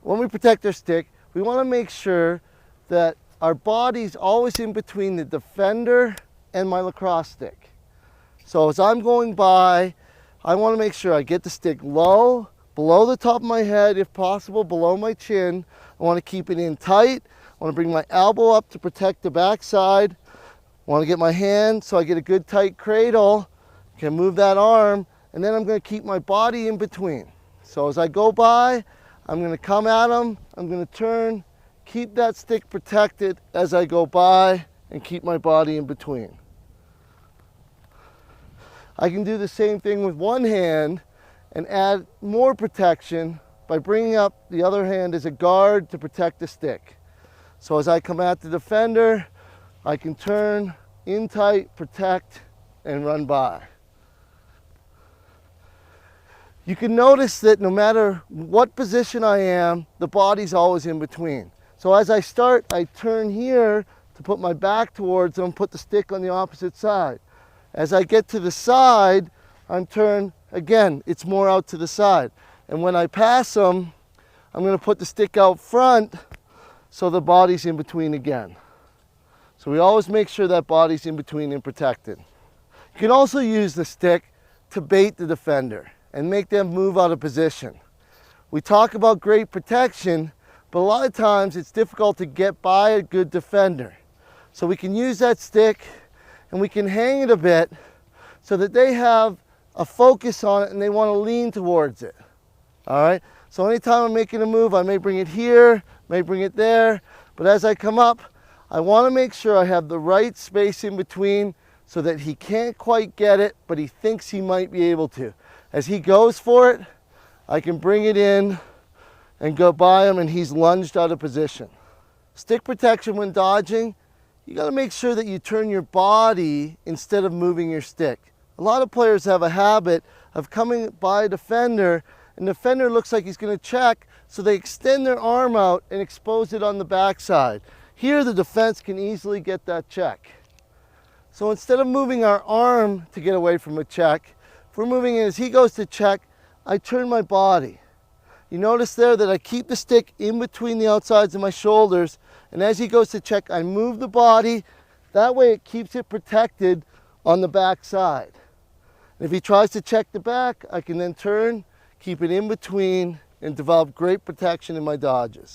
when we protect our stick, we want to make sure that our body's always in between the defender and my lacrosse stick. So as I'm going by, I want to make sure I get the stick low, below the top of my head, if possible, below my chin. I want to keep it in tight. I want to bring my elbow up to protect the backside. I want to get my hand so I get a good tight cradle. Can move that arm, and then I'm going to keep my body in between. So as I go by, I'm going to come at them, I'm going to turn, keep that stick protected as I go by, and keep my body in between. I can do the same thing with one hand and add more protection by bringing up the other hand as a guard to protect the stick. So as I come at the defender, I can turn in tight, protect, and run by. You can notice that no matter what position I am, the body's always in between. So as I start, I turn here to put my back towards them, put the stick on the opposite side. As I get to the side, I'm turned, again, it's more out to the side. And when I pass them, I'm going to put the stick out front so the body's in between again. So we always make sure that body's in between and protected. You can also use the stick to bait the defender and make them move out of position. We talk about great protection, but a lot of times it's difficult to get by a good defender. So we can use that stick and we can hang it a bit so that they have a focus on it and they want to lean towards it. All right, so anytime I'm making a move, I may bring it here, may bring it there, but as I come up, I want to make sure I have the right space in between so that he can't quite get it, but he thinks he might be able to. As he goes for it, I can bring it in and go by him and he's lunged out of position. Stick protection when dodging, you got to make sure that you turn your body instead of moving your stick. A lot of players have a habit of coming by a defender and the defender looks like he's going to check, so they extend their arm out and expose it on the backside. Here the defense can easily get that check. So instead of moving our arm to get away from a check, if we're moving in as he goes to check, I turn my body. You notice there that I keep the stick in between the outsides of my shoulders, and as he goes to check, I move the body. That way it keeps it protected on the back side. And if he tries to check the back, I can then turn, keep it in between, and develop great protection in my dodges.